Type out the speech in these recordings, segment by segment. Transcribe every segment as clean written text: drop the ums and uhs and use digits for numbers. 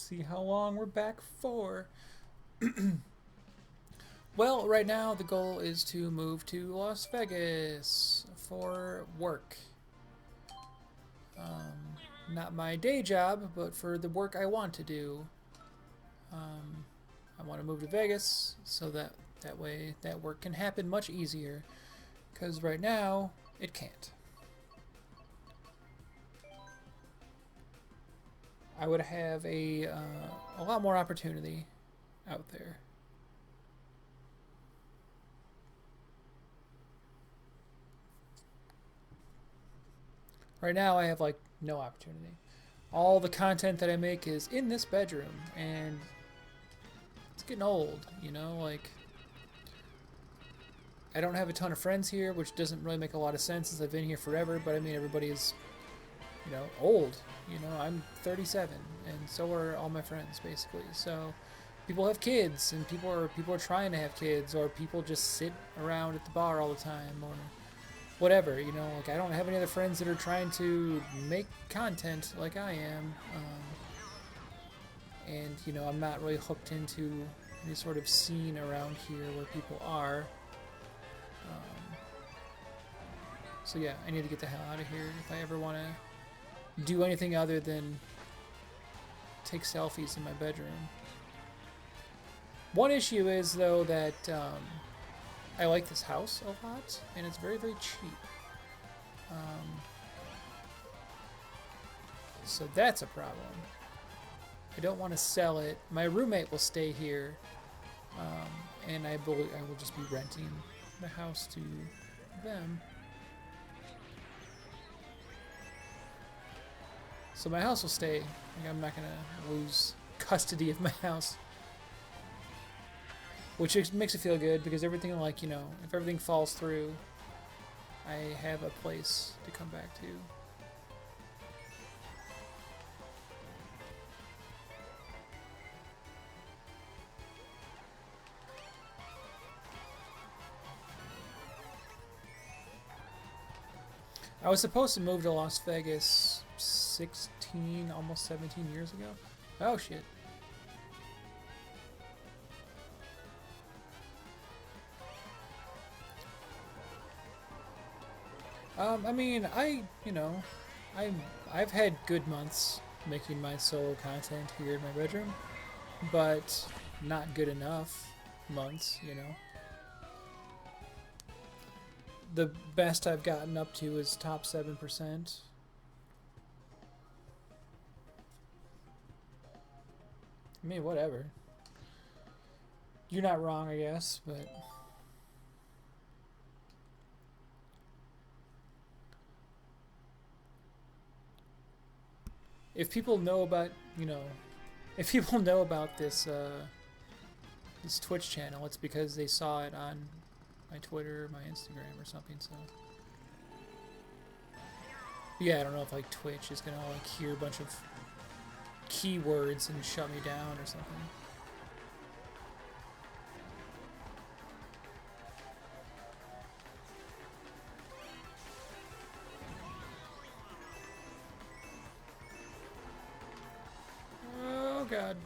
See how long we're back for. Well, right now the goal is to move to Las Vegas for work. Not my day job, but for the work I want to do. I want to move to Vegas so that way that work can happen much easier. Because right now, it can't. I would have a lot more opportunity out there. Right now, I have like no opportunity. All the content that I make is in this bedroom, and it's getting old, you know? Like, I don't have a ton of friends here, which doesn't really make a lot of sense since I've been here forever, but I mean, everybody is, old. I'm 37, and so are all my friends, basically. So, people have kids, and people are trying to have kids, or people just sit around at the bar all the time, or whatever. Like I don't have any other friends that are trying to make content like I am, and I'm not really hooked into any sort of scene around here where people are. So yeah, I need to get the hell out of here if I ever want to do anything other than take selfies in my bedroom. One issue is though that I like this house a lot, and it's very very cheap. Um, so that's a problem. I don't want to sell it. My roommate will stay here, and I will just be renting the house to them. So my house will stay. Like, I'm not gonna lose custody of my house, which makes it feel good because everything, like, if everything falls through, I have a place to come back to. I was supposed to move to Las Vegas 16, almost 17 years ago. Oh shit. I mean, I I've had good months making my solo content here in my bedroom, but not good enough months. The best I've gotten up to is top 7%. I mean, whatever. You're not wrong, I guess, but if people know about, if people know about this Twitch channel, it's because they saw it on my Twitter, or my Instagram, or something. So yeah, I don't know if like Twitch is gonna like hear a bunch of keywords and shut me down or something. Oh god.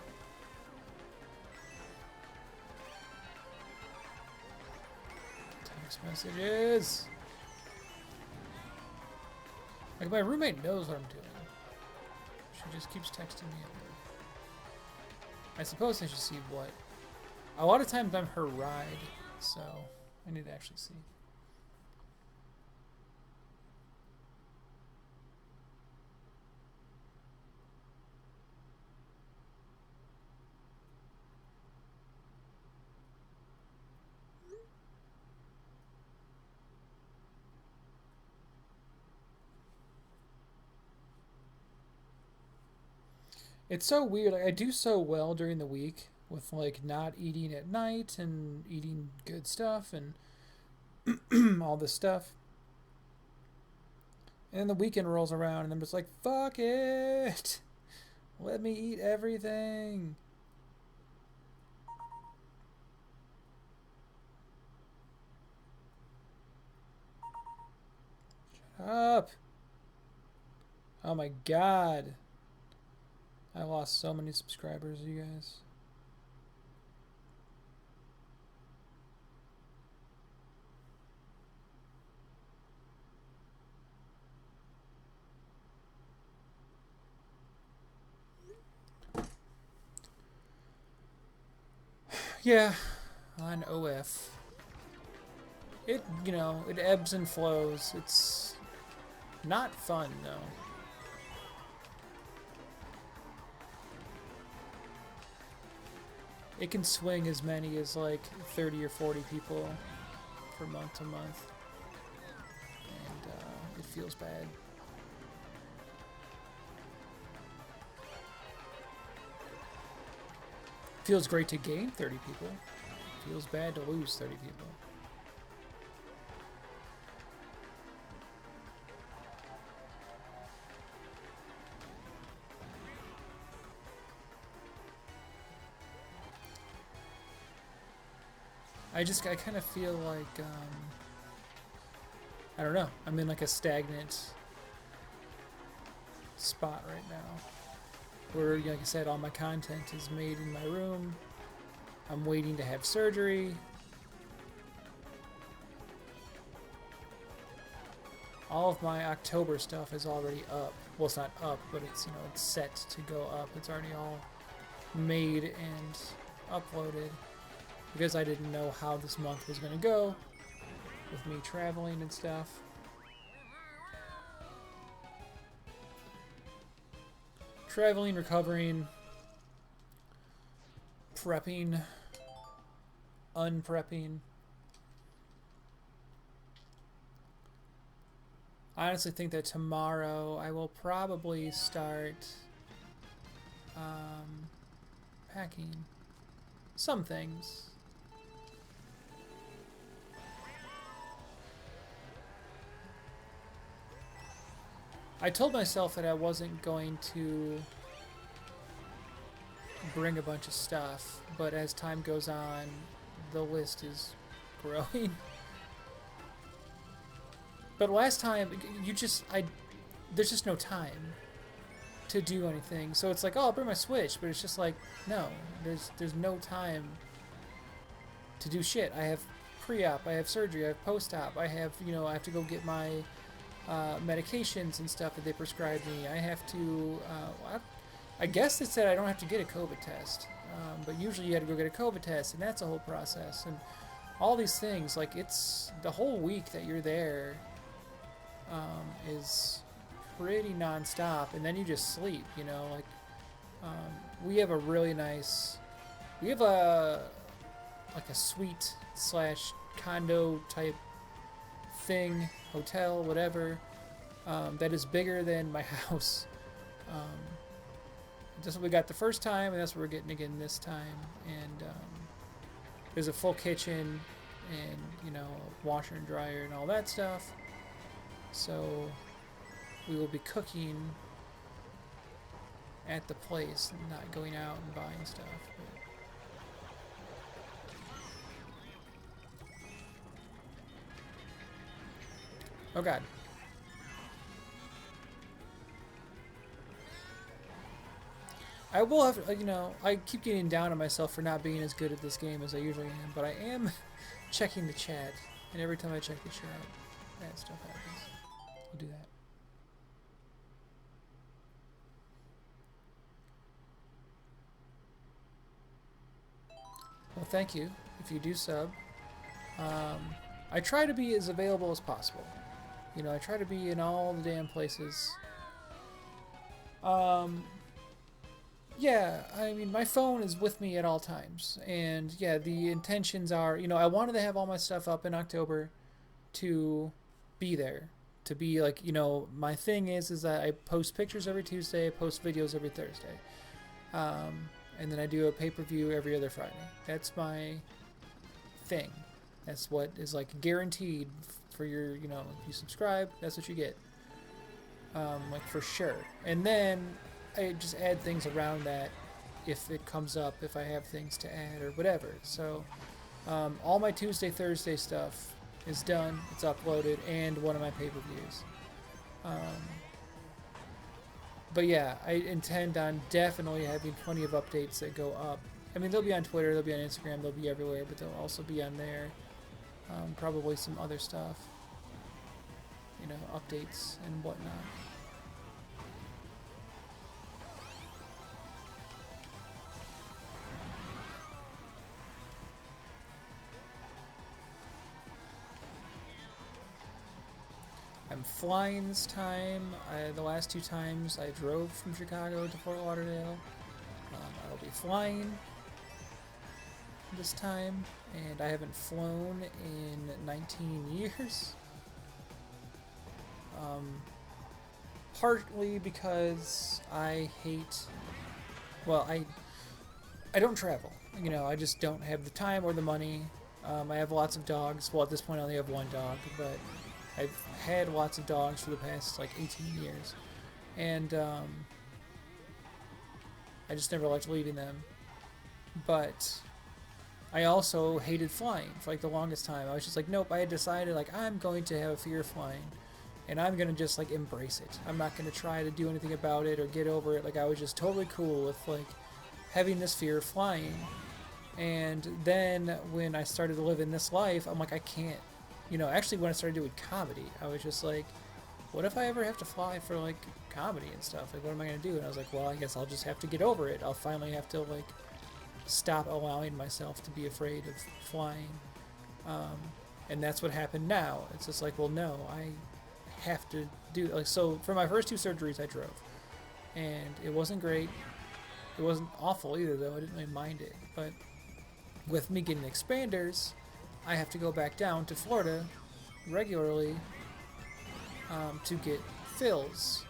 Text messages. Like my roommate knows what I'm doing. She just keeps texting me. I suppose I should see what. A lot of times I'm her ride, so I need to actually see. It's so weird. Like I do so well during the week with like not eating at night and eating good stuff and all this stuff. And then the weekend rolls around and I'm just like, fuck it. Let me eat everything. Shut up. Oh my god. I lost so many subscribers, you guys. Yeah, on OF. It, it ebbs and flows. It's not fun, though. It can swing as many as like 30 or 40 people from month to month. And it feels bad. Feels great to gain 30 people. Feels bad to lose 30 people. I kind of feel like, I don't know, I'm in like a stagnant spot right now. Where, like I said, all my content is made in my room. I'm waiting to have surgery. All of my October stuff is already up. Well, it's not up, but it's, it's set to go up. It's already all made and uploaded. Because I didn't know how this month was going to go with me traveling and stuff. Traveling, recovering, prepping, unprepping. I honestly think that tomorrow I will probably start packing some things. I told myself that I wasn't going to bring a bunch of stuff, but as time goes on, the list is growing. But last time, there's just no time to do anything. So it's like, oh, I'll bring my Switch, but it's just like, no, there's no time to do shit. I have pre-op, I have surgery, I have post-op, I have, I have to go get my medications and stuff that they prescribed me. I have to, I guess it said I don't have to get a COVID test, but usually you had to go get a COVID test, and that's a whole process. And all these things, like, it's the whole week that you're there is pretty non-stop, and then you just sleep, like, we have a really nice, we have like a suite slash condo type thing, hotel, whatever, that is bigger than my house. That's what we got the first time, and that's what we're getting again this time. And there's a full kitchen and, washer and dryer and all that stuff. So we will be cooking at the place and not going out and buying stuff. Oh god. I will have, I keep getting down on myself for not being as good at this game as I usually am, but I am checking the chat, and every time I check the chat, bad stuff happens. I'll do that. Well, thank you if you do sub. I try to be as available as possible. I try to be in all the damn places. Yeah, I mean, my phone is with me at all times. And yeah, the intentions are, I wanted to have all my stuff up in October to be there. To be like, my thing is that I post pictures every Tuesday, I post videos every Thursday. And then I do a pay-per-view every other Friday. That's my thing. That's what is like guaranteed for your, if you subscribe, that's what you get. Like for sure. And then I just add things around that if it comes up, if I have things to add or whatever. So all my Tuesday, Thursday stuff is done. It's uploaded, and one of my pay-per-views. But yeah, I intend on definitely having plenty of updates that go up. I mean, they'll be on Twitter, they'll be on Instagram, they'll be everywhere, but they'll also be on there. Probably some other stuff, you know, updates and whatnot. I'm flying this time. The last two times I drove from Chicago to Fort Lauderdale. I'll be flying this time, and I haven't flown in 19 years. Partly because I hate, well, I don't travel. You know, I just don't have the time or the money. I have lots of dogs. Well, at this point I only have one dog, but I've had lots of dogs for the past like 18 years, and I just never liked leaving them. But I also hated flying for like the longest time. I was just like, nope. I had decided like I'm going to have a fear of flying, and I'm gonna just like embrace it. I'm not gonna try to do anything about it or get over it. Like I was just totally cool with like having this fear of flying. And then when I started to live in this life, I'm like, I can't. You know, actually, when I started doing comedy, I was just like, what if I ever have to fly for like comedy and stuff? Like, what am I gonna do? And I was like, well, I guess I'll just have to get over it. I'll finally have to like stop allowing myself to be afraid of flying. And that's what happened now. It's just like, well, no, I have to do like so. For my first two surgeries, I drove, and it wasn't great. It wasn't awful either, though. I didn't really mind it. But with me getting expanders, I have to go back down to Florida regularly to get fills,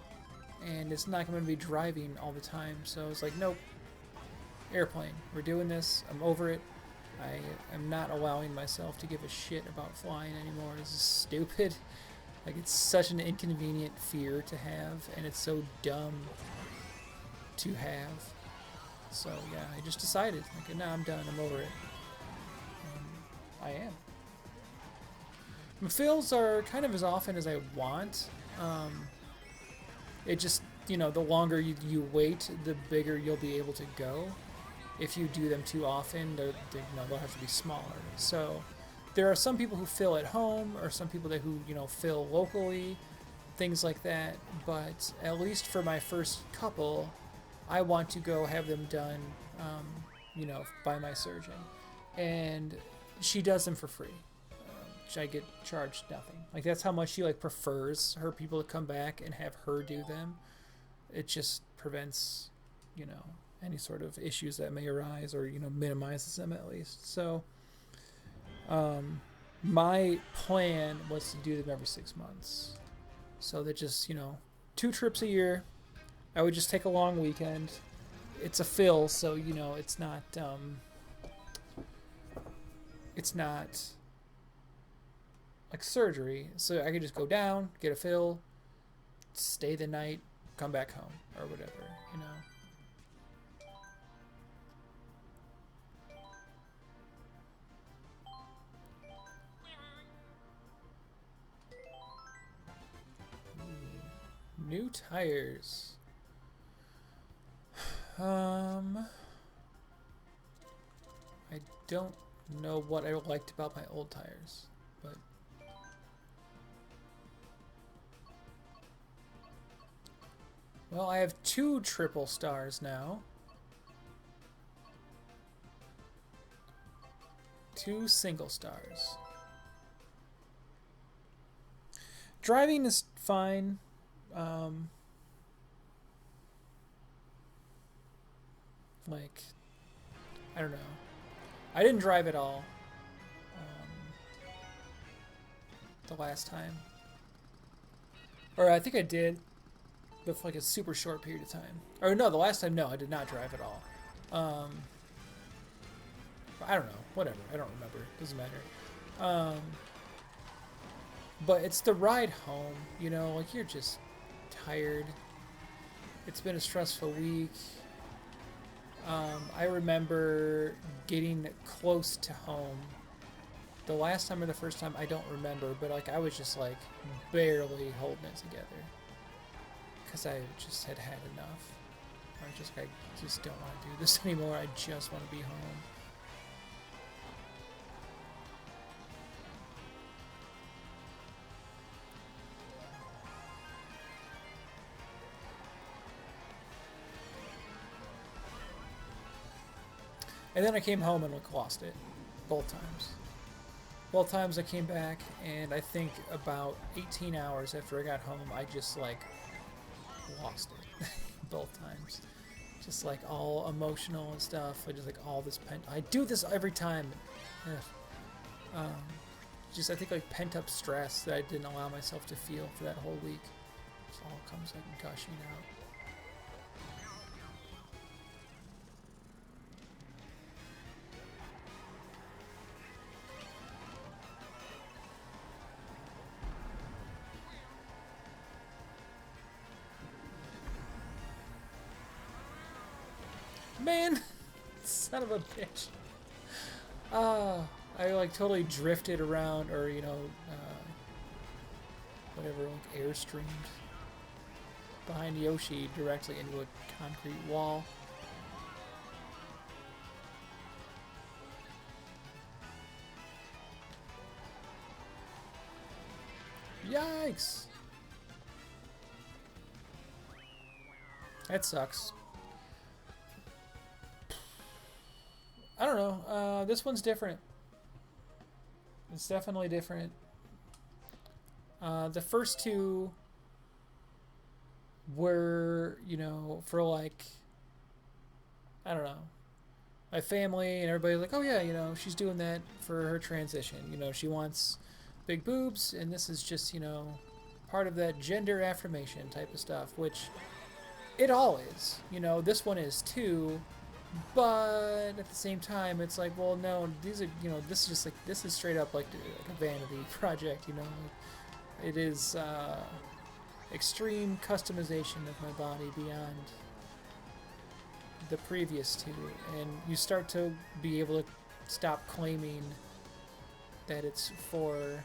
and it's not going to be driving all the time. So it's like, nope, airplane. We're doing this. I'm over it. I am not allowing myself to give a shit about flying anymore. This is stupid. Like, it's such an inconvenient fear to have, and it's so dumb to have. So yeah, I just decided, like, no, I'm done. I'm over it. I am. My fills are kind of as often as I want. It just, you know, the longer you wait, the bigger you'll be able to go. If you do them too often, they'll have to be smaller. So there are some people who fill at home, or some people who fill locally, things like that. But at least for my first couple, I want to go have them done, by my surgeon, and she does them for free. I get charged nothing. Like, that's how much she like prefers her people to come back and have her do them. It just prevents, any sort of issues that may arise, or minimizes them at least. So, my plan was to do them every 6 months, so that just 2 trips a year. I would just take a long weekend. It's a fill, so it's not like surgery, so I could just go down, get a fill, stay the night, come back home, or whatever, New tires. I don't know what I liked about my old tires, but well, I have 2 triple stars now. 2 single stars. Driving is fine. Like, I don't know. I didn't drive at all the last time. Or I think I did, but for like a super short period of time. Or no, the last time, no, I did not drive at all. I don't know. Whatever. I don't remember. Doesn't matter. But it's the ride home, like you're just tired. It's been a stressful week. I remember getting close to home. The last time or the first time, I don't remember, but like I was just like barely holding it together. because I just had had enough. I just don't want to do this anymore. I just want to be home. And then I came home and lost it. Both times. Both times I came back, and I think about 18 hours after I got home, I just, like, lost it. Both times. Just, like, all emotional and stuff. I just, like, all this I do this every time. Just, I think, like, pent-up stress that I didn't allow myself to feel for that whole week. It all comes, like, gushing out. Man, son of a bitch. I like totally drifted around, or you know, whatever, like airstreamed behind Yoshi directly into a concrete wall. Yikes! That sucks. I don't know. This one's different. It's definitely different. The first two were, you know, for like, I don't know, my family and everybody's like, oh yeah, you know, she's doing that for her transition. You know, she wants big boobs, and this is just, you know, part of that gender affirmation type of stuff, which it all is. You know, this one is too. But at the same time, it's like, well, no, these are, you know, this is just like, this is straight up like a vanity project, you know. It is extreme customization of my body beyond the previous two, and you start to be able to stop claiming that it's for,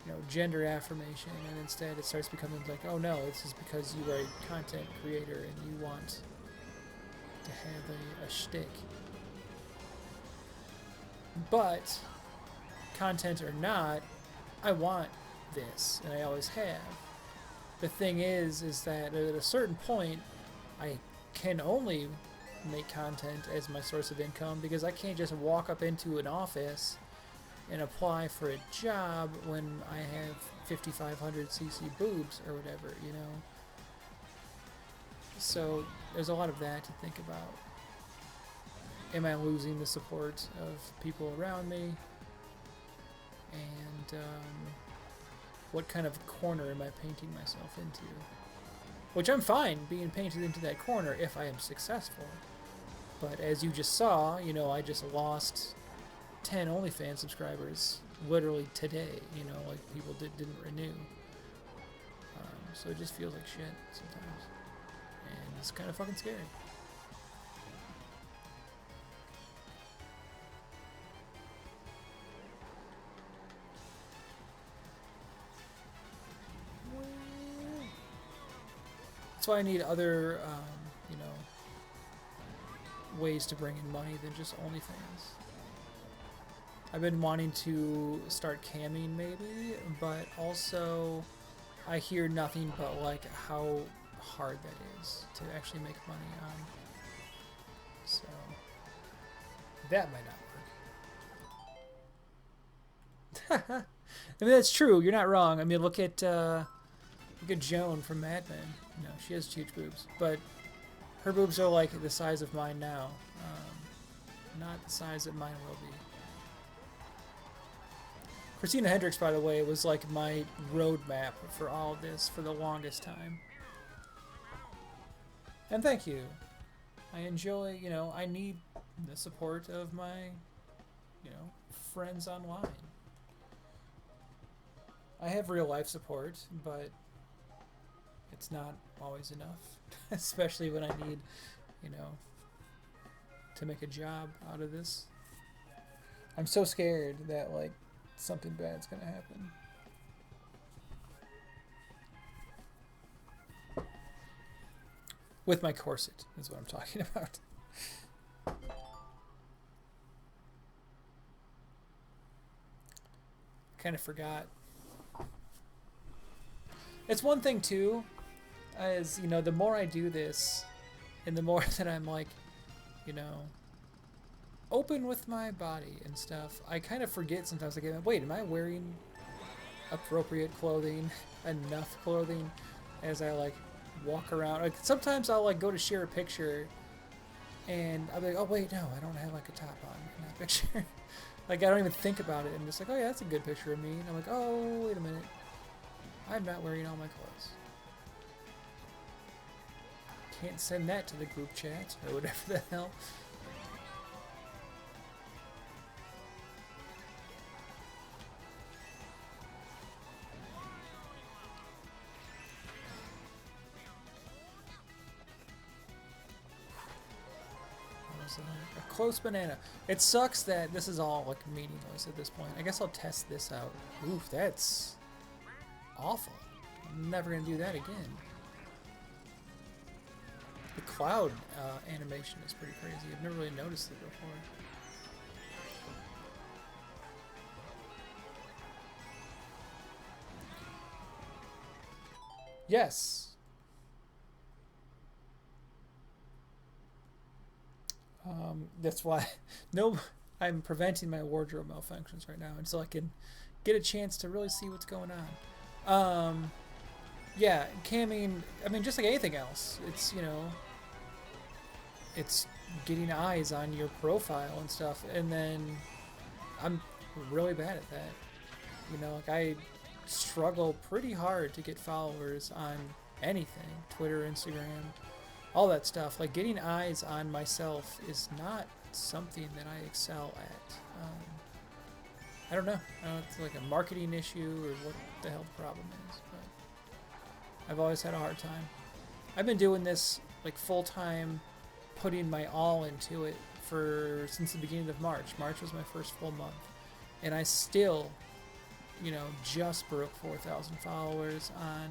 you know, gender affirmation, and instead it starts becoming like, oh no, this is because you are a content creator and you want to have a shtick. But content or not, I want this, and I always have. The thing is that at a certain point, I can only make content as my source of income, because I can't just walk up into an office and apply for a job when I have 5,500cc boobs or whatever, you know. So there's a lot of that to think about. Am I losing the support of people around me? And what kind of corner am I painting myself into? Which I'm fine being painted into that corner if I am successful. But as you just saw, you know, I just lost 10 OnlyFans subscribers literally today. You know, like people didn't renew. So it just feels like shit sometimes. And it's kind of fucking scary. That's why I need other, you know, ways to bring in money than just OnlyFans. I've been wanting to start camming maybe, but also I hear nothing but like how hard that is to actually make money on. So that might not work. I mean, that's true. You're not wrong. I mean, look at Joan from Mad Men. You know, she has huge boobs, but her boobs are like the size of mine now, not the size that mine will be. Christina Hendricks, by the way, was like my roadmap for all of this for the longest time. And thank you. I enjoy, you know, I need the support of my, you know, friends online. I have real life support, but it's not always enough, especially when I need, you know, to make a job out of this. I'm so scared that, like, something bad's gonna happen. With my corset is what I'm talking about. Kind of forgot. It's one thing too, as you know, the more I do this, and the more that I'm like, you know, open with my body and stuff, I kind of forget sometimes. Like, wait, am I wearing appropriate clothing, enough clothing, as I like walk around? Like sometimes I'll like go to share a picture, and I'll be like, oh wait, no, I don't have like a top on in that picture. Like I don't even think about it. I'm just like, oh yeah, that's a good picture of me. And I'm like, oh wait a minute, I'm not wearing all my clothes. Can't send that to the group chat or whatever the hell. A close banana. It sucks that this is all like meaningless at this point. I guess I'll test this out. Oof, that's awful. I'm never gonna do that again. The cloud animation is pretty crazy. I've never really noticed it before. Yes. That's why I'm preventing my wardrobe malfunctions right now until I can get a chance to really see what's going on. Yeah, camming, I mean, just like anything else, it's, you know, it's getting eyes on your profile and stuff, and then I'm really bad at that. You know, like I struggle pretty hard to get followers on anything, Twitter, Instagram, all that stuff. Like getting eyes on myself is not something that I excel at. I don't know. It's like a marketing issue or what the hell the problem is, but I've always had a hard time. I've been doing this like full time, putting my all into it since the beginning of March. March was my first full month, and I still, you know, just broke 4,000 followers on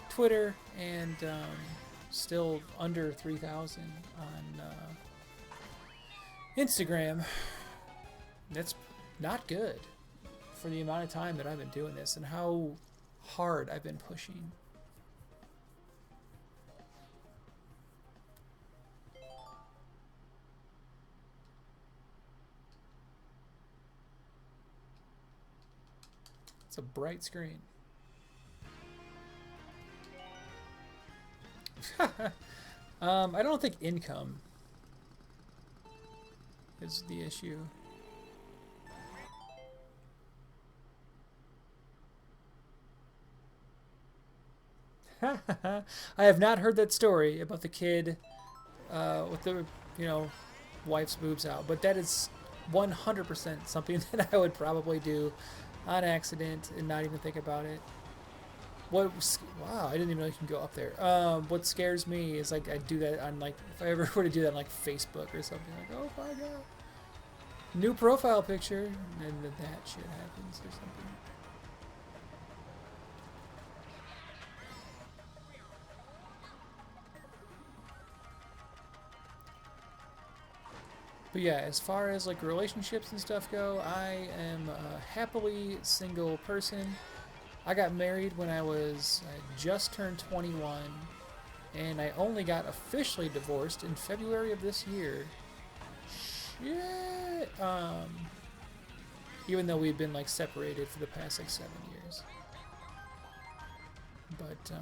Twitter, and still under 3,000 on Instagram. That's not good for the amount of time that I've been doing this and how hard I've been pushing. It's a bright screen. I don't think income is the issue. I have not heard that story about the kid with the, you know, wife's boobs out, but that is 100% something that I would probably do on accident and not even think about it. Wow, I didn't even know you can go up there. What scares me is like I do that on like, if I ever were to do that on like Facebook or something, like, oh my god, new profile picture, and then that shit happens or something. But yeah, as far as like relationships and stuff go, I am a happily single person. I got married when I just turned 21, and I only got officially divorced in February of this year. Shit. Even though we'd been like separated for the past like 7 years. But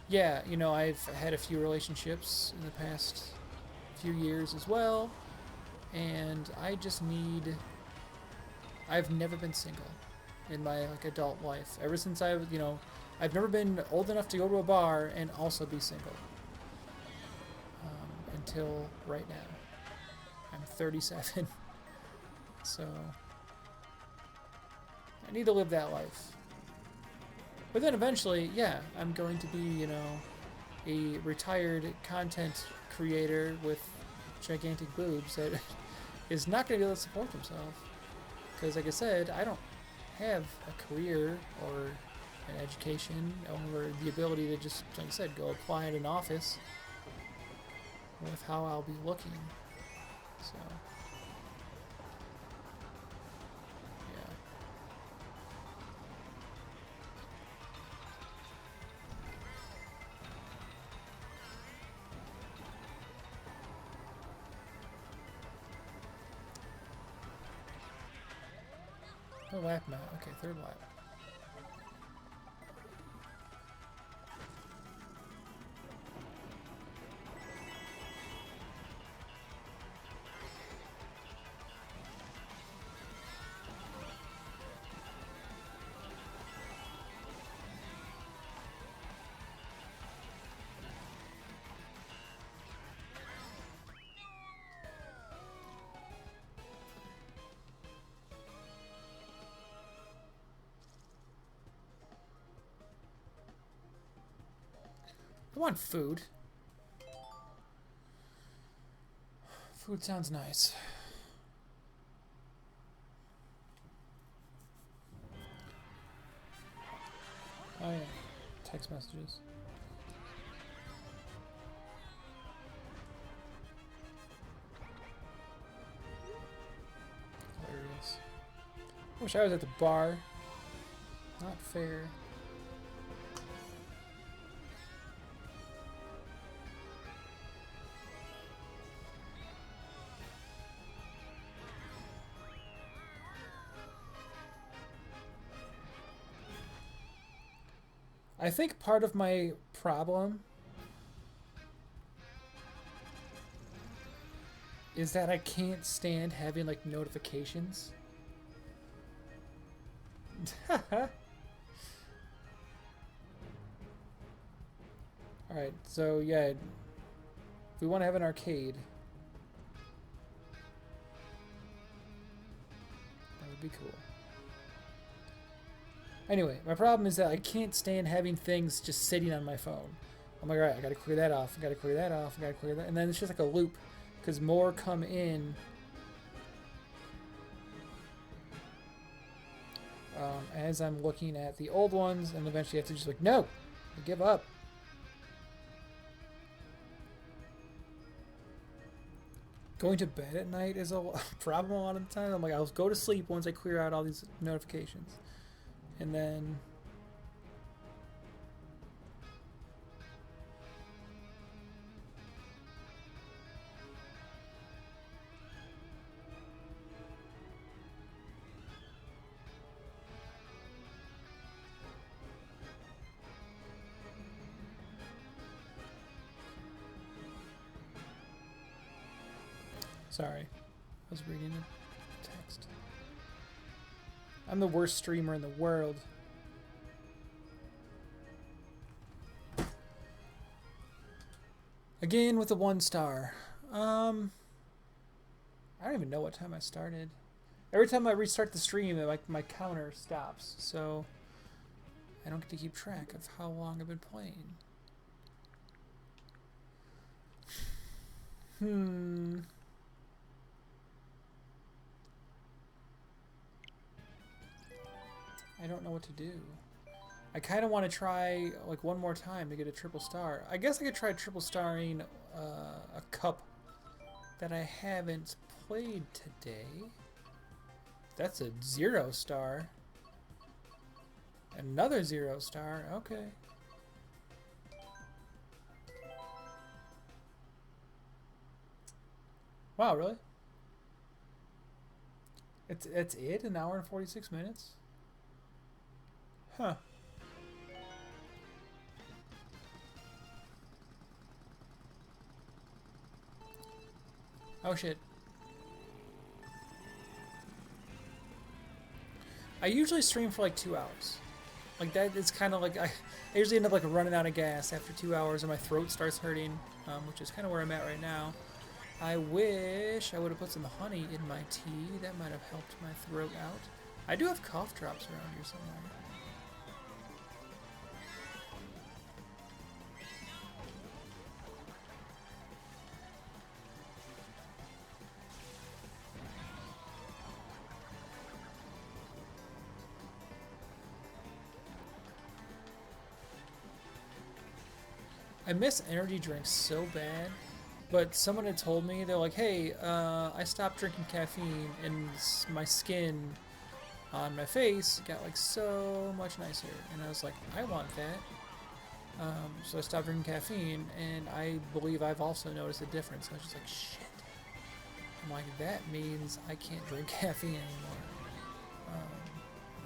yeah, you know, I've had a few relationships in the past few years as well, and I've never been single in my like adult life. Ever since I've never been old enough to go to a bar and also be single. Until right now. I'm 37. So I need to live that life. But then eventually, yeah, I'm going to be, you know, a retired content creator with gigantic boobs that is not going to be able to support himself. Because like I said, I don't have a career or and education over the ability to just, like I said, go apply at an office with how I'll be looking. So, yeah. Oh, lap now. Okay, third lap. I want food. Food sounds nice. Oh yeah, text messages. Hilarious. Wish I was at the bar. Not fair. I think part of my problem is that I can't stand having like notifications. Alright, so yeah, if we want to have an arcade, that would be cool. Anyway, my problem is that I can't stand having things just sitting on my phone. I'm like, alright, I gotta clear that off, I gotta clear that off, I gotta clear that, and then it's just like a loop, because more come in as I'm looking at the old ones, and eventually I have to just like, no, I give up. Going to bed at night is a problem a lot of the time. I'm like, I'll go to sleep once I clear out all these notifications. And then sorry, I was reading the text. I'm the worst streamer in the world. Again with the 1 star. I don't even know what time I started. Every time I restart the stream, my counter stops, so I don't get to keep track of how long I've been playing. I don't know what to do. I kind of want to try like one more time to get a triple star. I guess I could try triple starring a cup that I haven't played today. That's a 0 star. Another 0 star. Okay. Wow, really? It's it? An hour and 46 minutes? Huh. Oh shit. I usually stream for like 2 hours. Like that, it's kind of like I usually end up like running out of gas after 2 hours and my throat starts hurting, which is kind of where I'm at right now. I wish I would have put some honey in my tea. That might have helped my throat out. I do have cough drops around here somewhere. I miss energy drinks so bad. But someone had told me, they're like, hey, I stopped drinking caffeine and my skin on my face got like so much nicer. And I was like, I want that. So I stopped drinking caffeine, and I believe I've also noticed a difference. I was just like, shit. I'm like, that means I can't drink caffeine anymore.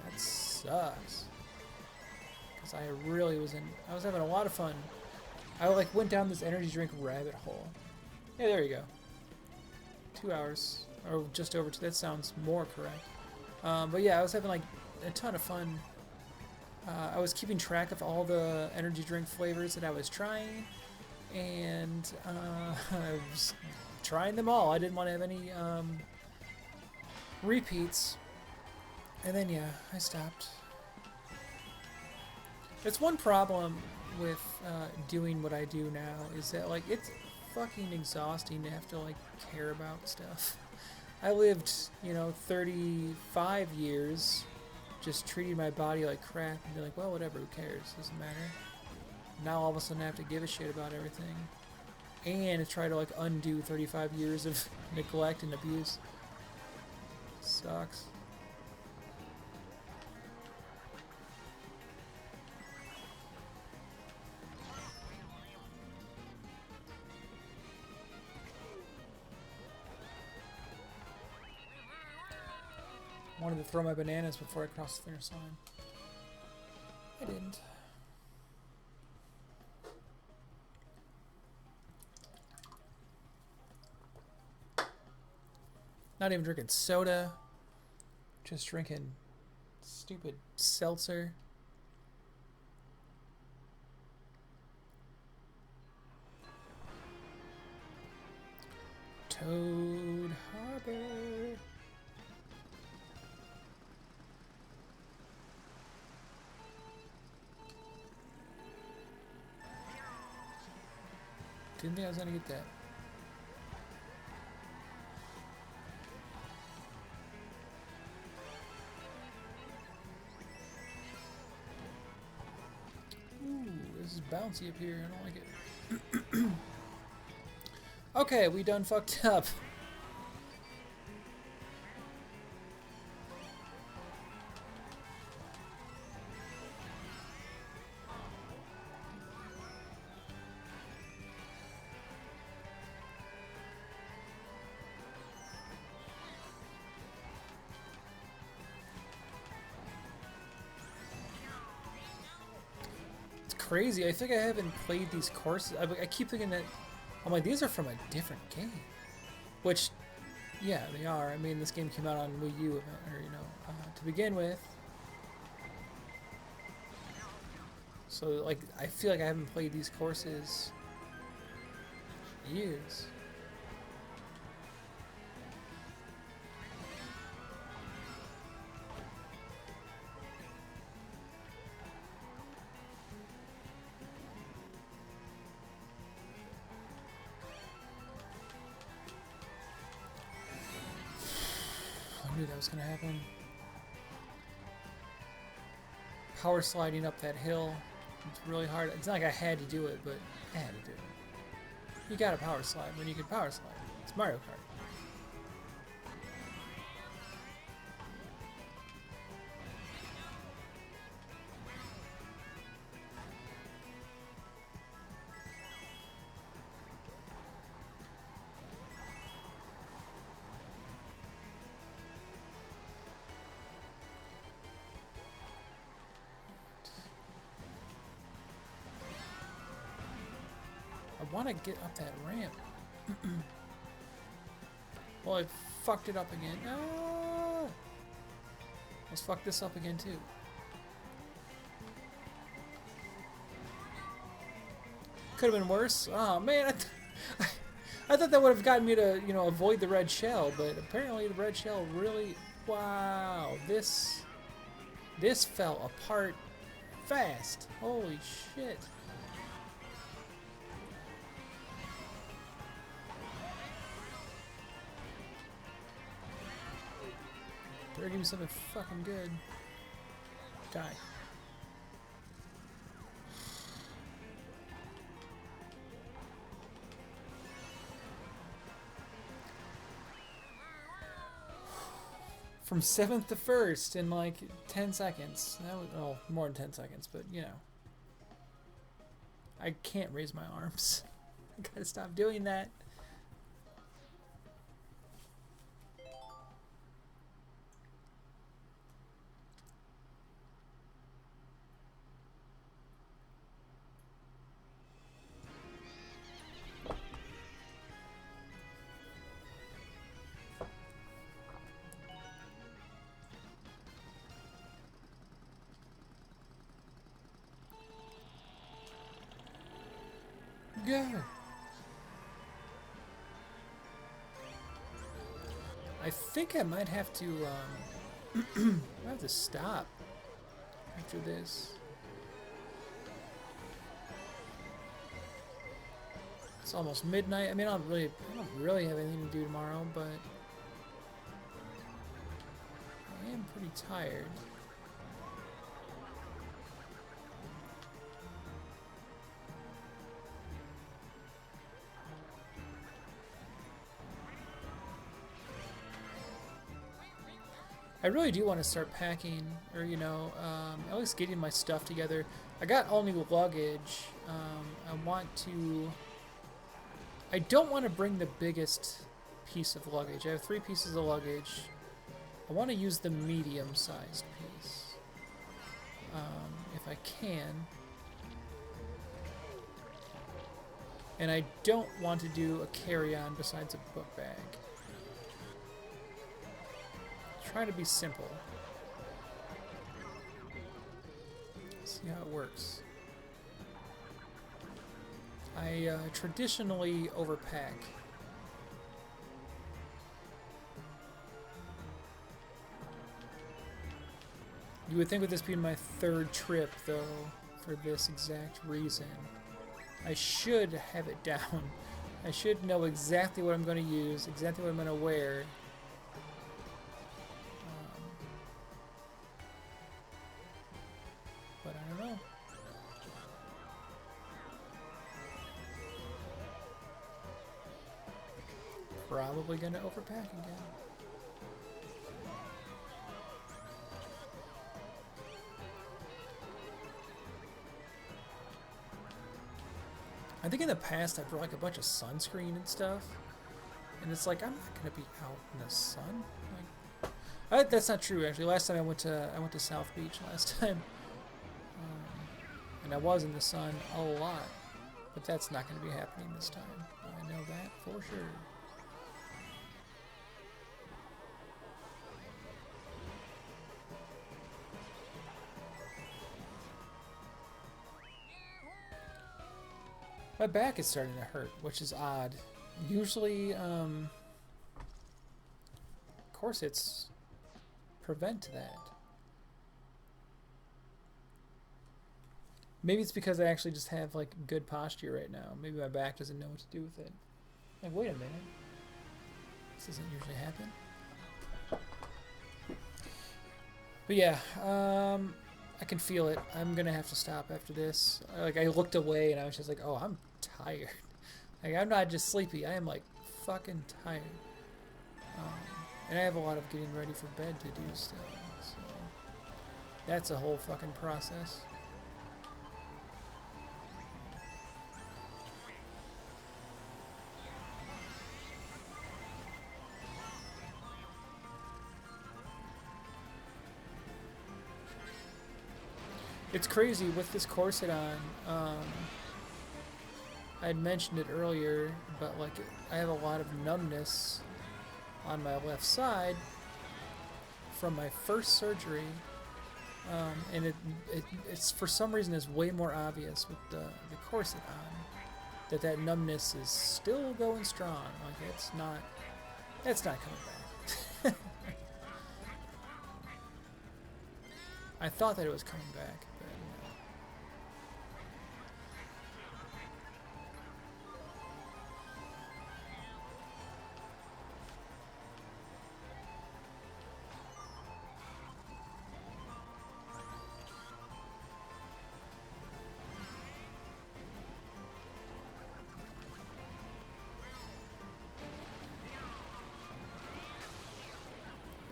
That sucks. Because I was having a lot of fun. I like went down this energy drink rabbit hole. Yeah, there you go. 2 hours, or just over 2. That sounds more correct. But yeah, I was having like a ton of fun. I was keeping track of all the energy drink flavors that I was trying, and I was trying them all. I didn't want to have any repeats. And then yeah, I stopped. It's one problem with doing what I do now is that like it's fucking exhausting to have to like care about stuff. I lived, 35 years just treating my body like crap and be like, well, whatever, who cares? Doesn't matter. Now all of a sudden I have to give a shit about everything. And try to like undo 35 years of neglect and abuse. Sucks. Wanted to throw my bananas before I crossed the finish line. I didn't. Not even drinking soda. Just drinking stupid seltzer. Toad Harbor. Didn't think I was gonna get that. Ooh, this is bouncy up here. I don't like it. Okay, we done fucked up. Crazy. I think I haven't played these courses. I keep thinking that I'm like, these are from a different game. Which, yeah, they are. I mean, this game came out on Wii U, or to begin with. So, like, I feel like I haven't played these courses in years. I knew that was going to happen. Power sliding up that hill. It's really hard. It's not like I had to do it, but I had to do it. You gotta power slide when you can power slide. It's Mario Kart. I want to get up that ramp. Well, I fucked it up again. Ah! Let's fuck this up again too. Could have been worse. Oh man, I thought that would have gotten me to avoid the red shell, but apparently the red shell really. Wow, this fell apart fast. Holy shit. Better give me something fucking good. Die. from 7th to 1st in like 10 seconds. That was, oh, more than 10 seconds, but you know. I can't raise my arms. I gotta stop doing that. Go. I think I might have to I have to stop after this. It's almost midnight. I mean, I don't really have anything to do tomorrow, but I am pretty tired. I really do want to start packing, or you know, at least getting my stuff together. I got all new luggage. I don't want to bring the biggest piece of luggage. I have 3 pieces of luggage. I want to use the medium-sized piece, if I can. And I don't want to do a carry-on besides a book bag. Try to be simple. See how it works. I traditionally overpack. You would think with this being my 3rd trip, though, for this exact reason, I should have it down. I should know exactly what I'm going to use, exactly what I'm going to wear. But I don't know. Probably going to overpack again. I think in the past I brought like a bunch of sunscreen and stuff, and it's like I'm not gonna be out in the sun. Like, that's not true actually. Last time I went to South Beach last time, and I was in the sun a lot, but that's not gonna be happening this time. I know that for sure. My back is starting to hurt, which is odd. Usually, corsets prevent that. Maybe it's because I actually just have like good posture right now. Maybe my back doesn't know what to do with it. Like, wait a minute. This doesn't usually happen. But yeah, I can feel it. I'm gonna have to stop after this. Like, I looked away and I was just like, oh, I'm tired. Like, I'm not just sleepy. I am like fucking tired. And I have a lot of getting ready for bed to do still. So that's a whole fucking process. It's crazy with this corset on. I had mentioned it earlier, but like I have a lot of numbness on my left side from my first surgery, and it's for some reason is way more obvious with the corset on that numbness is still going strong. Like it's not coming back. I thought that it was coming back.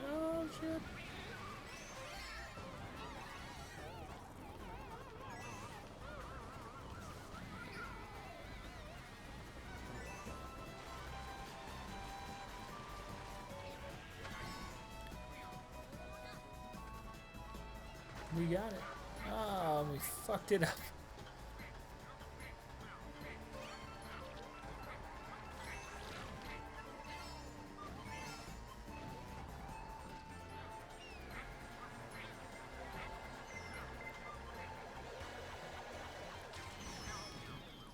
Oh shit. We got it. Oh, we fucked it up.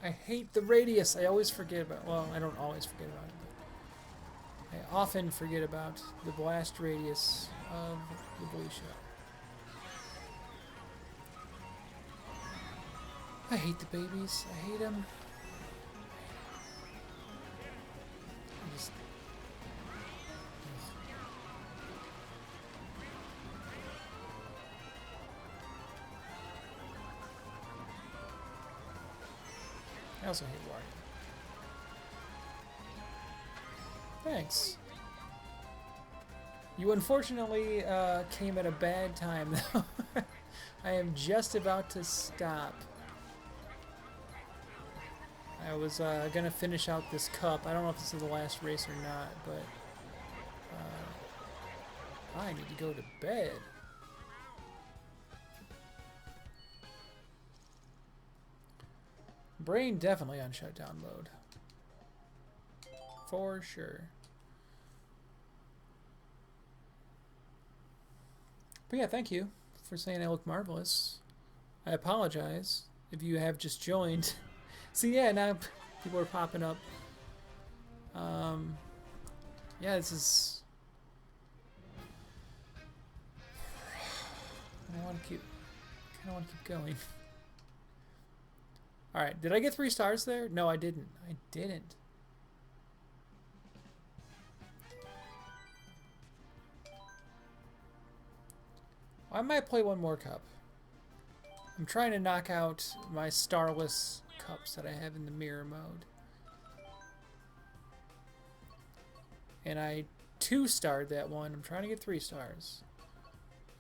I hate the radius. I always forget about. Well, I don't always forget about it. But I often forget about the blast radius of the blue shell. I hate the babies. I hate them. I just. I also hate Wario. Thanks. You unfortunately came at a bad time, though. I am just about to stop. I was gonna finish out this cup. I don't know if this is the last race or not, but I need to go to bed. Brain definitely on shutdown mode. For sure. But yeah, thank you for saying I look marvelous. I apologize if you have just joined. See, yeah, now people are popping up. Yeah, this is... I want to keep... kind of want to keep going. Alright, did I get 3 stars there? No, I didn't. I didn't. I might play one more cup. I'm trying to knock out my starless cups that I have in the mirror mode. And I 2-starred that one. I'm trying to get 3 stars.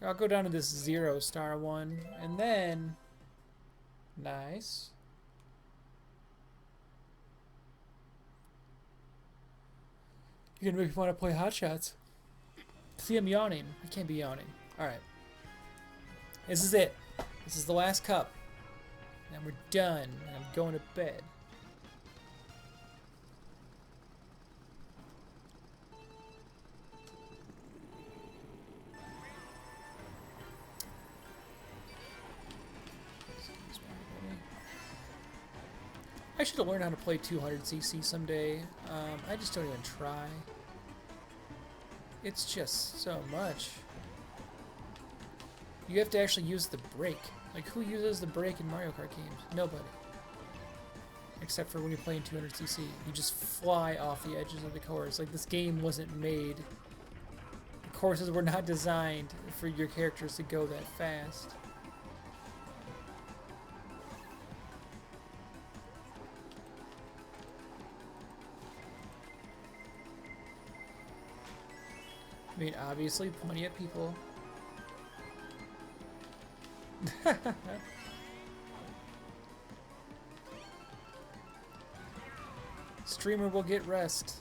I'll go down to this 0-star one. And then... Nice. You're gonna make me want to play Hot Shots. See, I'm yawning. I can't be yawning. Alright. This is it. This is the last cup. And we're done. And I'm going to bed. I should have learned how to play 200cc someday. I just don't even try. It's just so much. You have to actually use the brake. Like, who uses the brake in Mario Kart games? Nobody. Except for when you're playing 200cc. You just fly off the edges of the course. Like, this game wasn't made. The courses were not designed for your characters to go that fast. I mean, obviously, plenty of people. Streamer will get rest.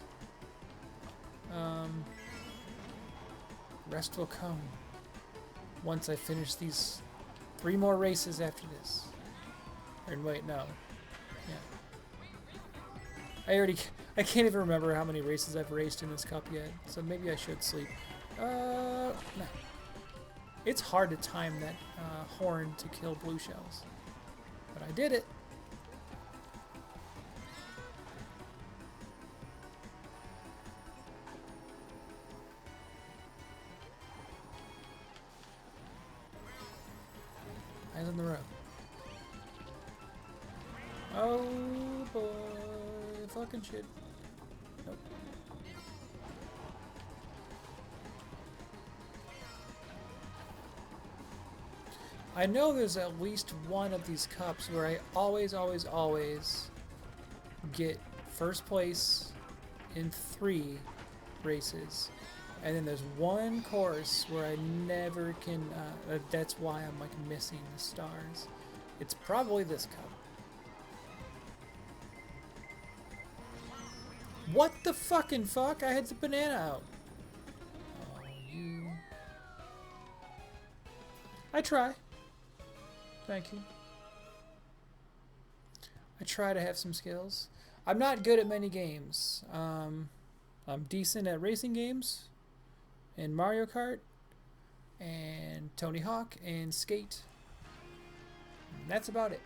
Rest will come once I finish these 3 more races after this. Or wait, no. Yeah. I can't even remember how many races I've raced in this cup yet, so maybe I should sleep. No. It's hard to time that horn to kill blue shells. But I did it. Eyes on the road. Oh boy. Fucking shit. Nope. I know there's at least one of these cups where I always get first place in 3 races. And then there's one course where I never can, that's why I'm like missing the stars. It's probably this cup. What the fucking fuck? I had the banana out. Oh, you. I try. Thank you. I try to have some skills. I'm not good at many games. I'm decent at racing games and Mario Kart and Tony Hawk and Skate. And that's about it.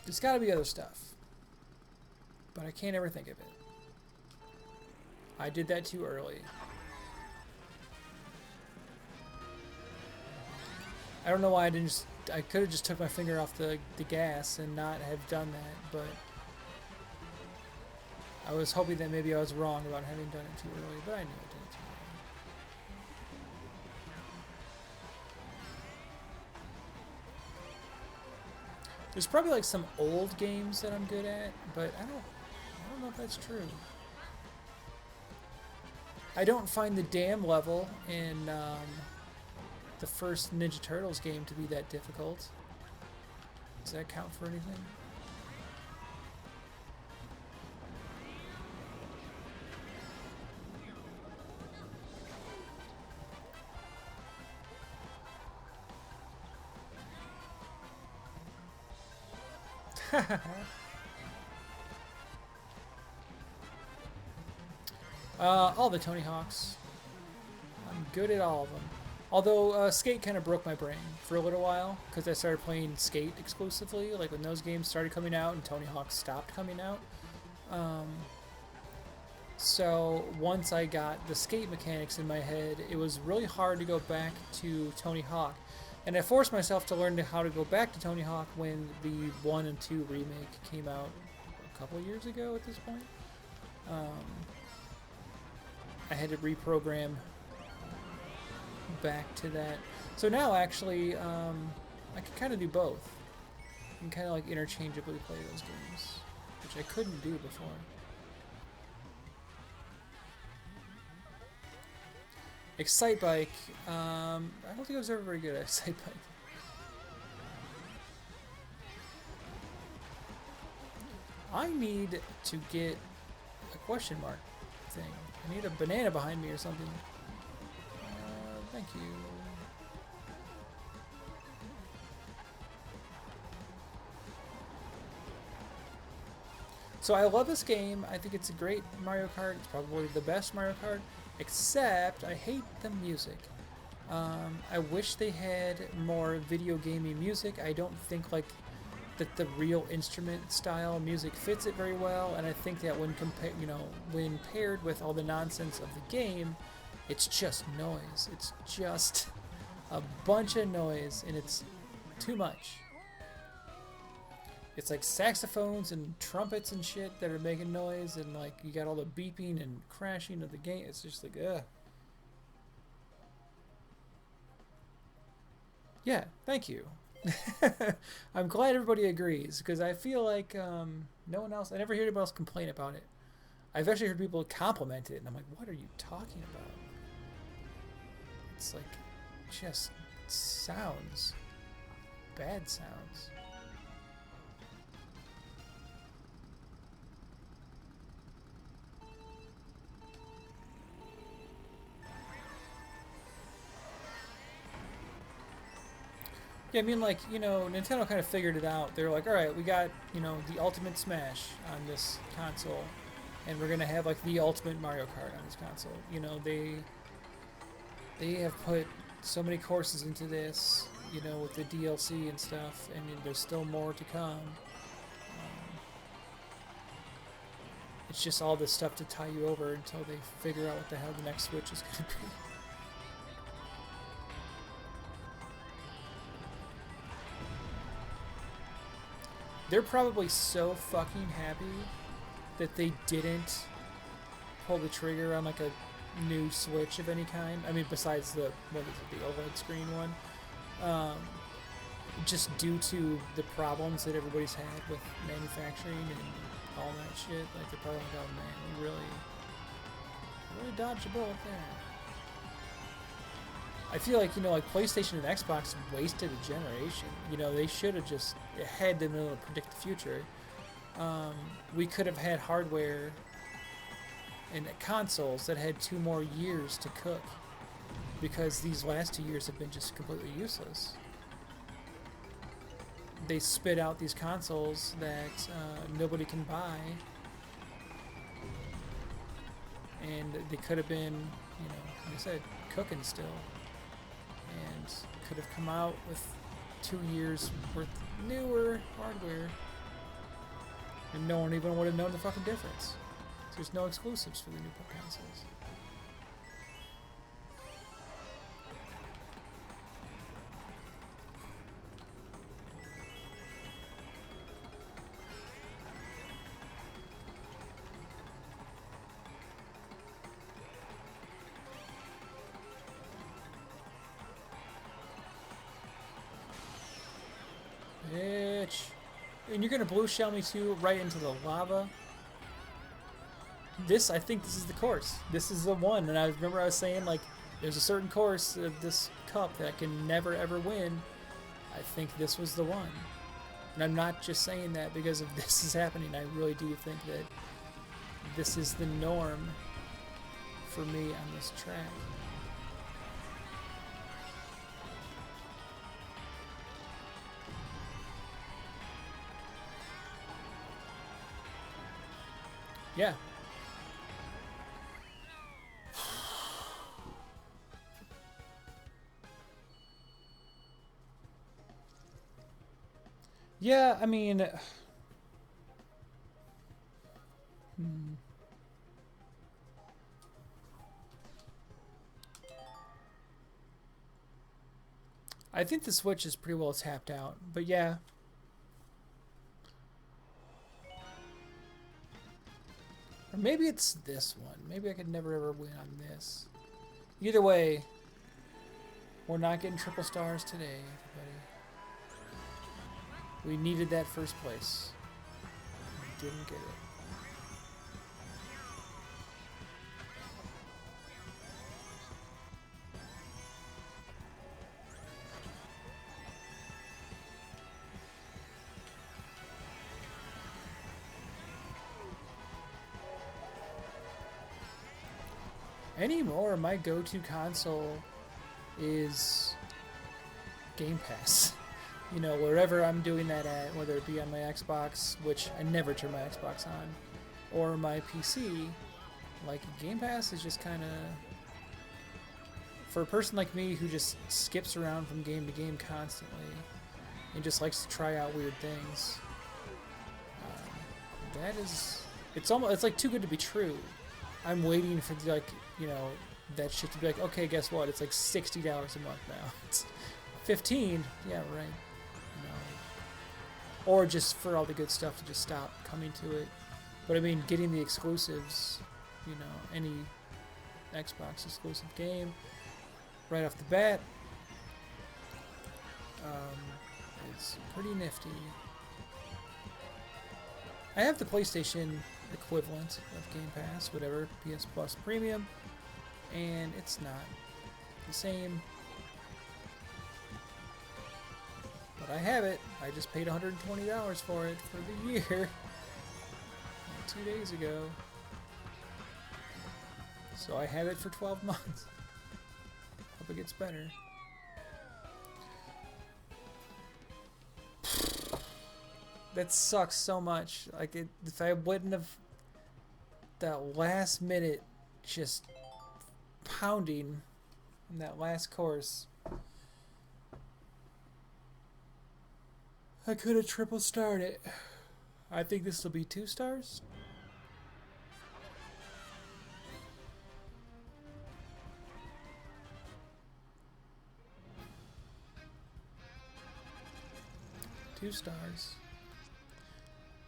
There's got to be other stuff, but I can't ever think of it. I did that too early. I don't know why I didn't just... I could have just took my finger off the gas and not have done that, but... I was hoping that maybe I was wrong about having done it too early, but I knew I did it too early. There's probably like some old games that I'm good at, but I don't know if that's true. I don't find the dam level in the first Ninja Turtles game to be that difficult. Does that count for anything? All the Tony Hawks. I'm good at all of them. Although Skate kind of broke my brain for a little while because I started playing Skate exclusively, like when those games started coming out and Tony Hawk stopped coming out. So once I got the Skate mechanics in my head, it was really hard to go back to Tony Hawk. And I forced myself to learn how to go back to Tony Hawk when the 1 and 2 remake came out a couple years ago at this point. I had to reprogram back to that. So now actually, I can kind of do both. I can kind of like interchangeably play those games, which I couldn't do before. Excitebike, I don't think I was ever very good at Excitebike. I need to get a question mark thing. I need a banana behind me or something. Thank you. So I love this game. I think it's a great Mario Kart. It's probably the best Mario Kart. Except I hate the music. I wish they had more video gamey music. I don't think like that the real instrument style music fits it very well, and I think that when when paired with all the nonsense of the game, it's just noise. It's just a bunch of noise, and it's too much. It's like saxophones and trumpets and shit that are making noise, and like you got all the beeping and crashing of the game. It's just like, ugh. Yeah, thank you. I'm glad everybody agrees, because I feel like no one else, I never hear anybody else complain about it. I've actually heard people compliment it, and I'm like, what are you talking about? It's like, just sounds. Bad sounds. Yeah, I mean, like, Nintendo kind of figured it out. They're like, all right, we got, the Ultimate Smash on this console, and we're gonna have like the Ultimate Mario Kart on this console. They have put so many courses into this, with the DLC and stuff, and there's still more to come. It's just all this stuff to tie you over until they figure out what the hell the next Switch is gonna be. They're probably so fucking happy that they didn't pull the trigger on like a new Switch of any kind. I mean, besides the OLED screen one. Just due to the problems that everybody's had with manufacturing and all that shit. Like, they're probably like, oh man, we really dodged a bullet there. I feel like, like PlayStation and Xbox wasted a generation. They should have just had them able to predict the future. We could have had hardware and consoles that had 2 more years to cook. because these last 2 years have been just completely useless. They spit out these consoles that nobody can buy, and they could have been, you know, like I said, cooking still, and could have come out with 2 years worth newer hardware, and no one even would have known the fucking difference. There's no exclusives for the new consoles. Bitch. And you're gonna blue shell me too right into the lava. I think this is the course. This is the one. And I remember I was saying, like, there's a certain course of this cup that I can never ever win. I think this was the one. And I'm not just saying that because of this is happening. I really do think that this is the norm for me on this track. Yeah. Yeah, I mean... I think the Switch is pretty well tapped out, but yeah. Or maybe it's this one. Maybe I could never ever win on this. Either way, we're not getting triple stars today, everybody. We needed that first place. We didn't get it. Anymore, my go-to console is Game Pass. You know, wherever I'm doing that at, whether it be on my Xbox, which I never turn my Xbox on, or my PC, like, Game Pass is just kind of... For a person like me who just skips around from game to game constantly and just likes to try out weird things, that is... It's like too good to be true. I'm waiting for, like, you know, that shit to be like, okay, guess what? It's like $60 a month now. It's 15, yeah, right. You know, or just for all the good stuff to just stop coming to it. But I mean, getting the exclusives, you know, any Xbox exclusive game right off the bat, it's pretty nifty. I have the PlayStation equivalent of Game Pass, whatever, PS Plus Premium, and it's not the same. But I have it. I just paid $120 for it for the year 2 days ago. So I have it for 12 months. Hope it gets better. That sucks so much. Like, if I wouldn't have that last minute just pounding in that last course, I could have triple starred it. I think this will be 2 stars. Two stars.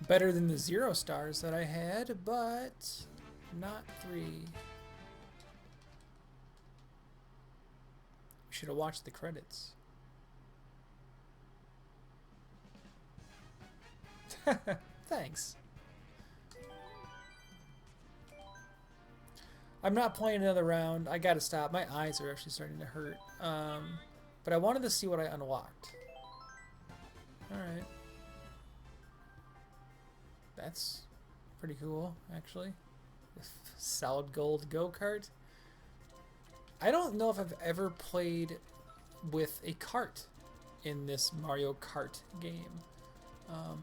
Better than the 0 stars that I had, but not 3. We should have watched the credits. Thanks. I'm not playing another round. I gotta stop. My eyes are actually starting to hurt. But I wanted to see what I unlocked. Alright. That's pretty cool, actually. Solid gold go-kart. I don't know if I've ever played with a cart in this Mario Kart game.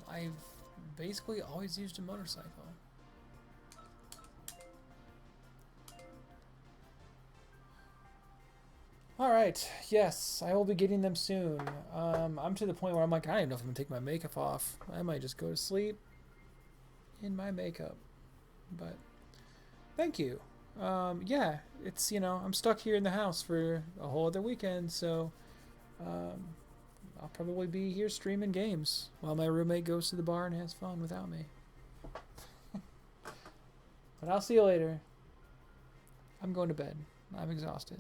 I've basically always used a motorcycle. Alright, yes, I will be getting them soon. I'm to the point where I'm like, I don't even know if I'm going to take my makeup off. I might just go to sleep in my makeup. But, thank you. Yeah, it's, you know, I'm stuck here in the house for a whole other weekend, so I'll probably be here streaming games while my roommate goes to the bar and has fun without me. But I'll see you later. I'm going to bed. I'm exhausted.